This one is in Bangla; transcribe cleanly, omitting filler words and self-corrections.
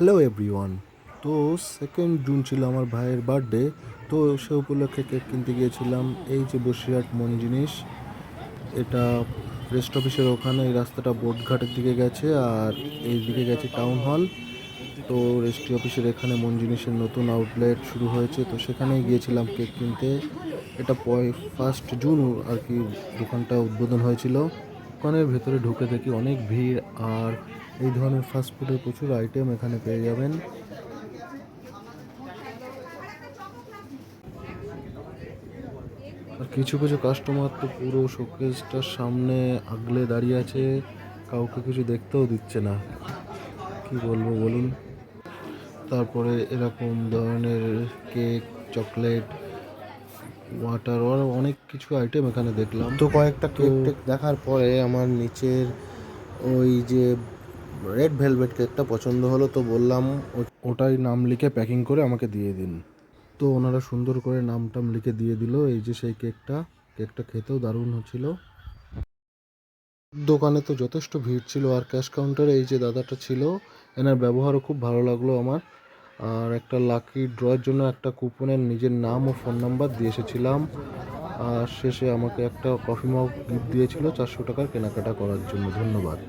Hello everyone. তো 2nd জুন ছিল আমার ভাইয়ের বার্থডে। তো সে উপলক্ষে কেক কিনতে গিয়েছিলাম। এই যে বসিরহাট মন জিনিস, এটা রেস্ট অফিসের ওখানে। এই রাস্তাটা বোটঘাটের দিকে গেছে আর এই দিকে গেছে টাউন হল। তো রেস্ট্রি অফিসের এখানে মন জিনিসের নতুন আউটলেট শুরু হয়েছে, তো সেখানেই গিয়েছিলাম কেক কিনতে। এটা 1st জুন আর কি দোকানটা উদ্বোধন হয়েছিল। দোকানের ভেতরে ঢুকে দেখি অনেক ভিড়, আর এই ধরনের ফাস্টফুডের প্রচুর আইটেম এখানে পেয়ে যাবেন। আর কিছু কিছু কাস্টমার তো পুরো শোকেসটার সামনে আগলে দাঁড়িয়ে আছে, কাউকে কিছু দেখতেও দিচ্ছে না। কি বলবো বলুন। তারপরে এরকম ধরনের কেক, চকলেট, ওয়াটার আর অনেক কিছু আইটেম এখানে দেখলাম। তো কয়েকটা তো কেক টেক দেখার পরে আমার নিচের ওই যে রেড ভেলভেট কেকটা পছন্দ হলো, তো বললাম ওটাই নাম লিখে প্যাকিং করে আমাকে দিয়ে দিন। তো ওনারা সুন্দর করে নাম টাম লিখে দিয়ে দিল। এই যে সেই কেকটা, কেকটা খেতেও দারুণ হচ্ছিল। দোকানে তো যথেষ্ট ভিড় ছিল, আর ক্যাশ কাউন্টারে এই যে দাদাটা ছিল, এনার ব্যবহারও খুব ভালো লাগলো আমার। আর একটা লাকি ড্রয়ের জন্য একটা কুপনের নিজের নাম ও ফোন নাম্বার দিয়ে এসেছিলাম। আর শেষে আমাকে একটা কফি মগ গিফট দিয়েছিল 400 টাকার কেনাকাটা করার জন্য। ধন্যবাদ।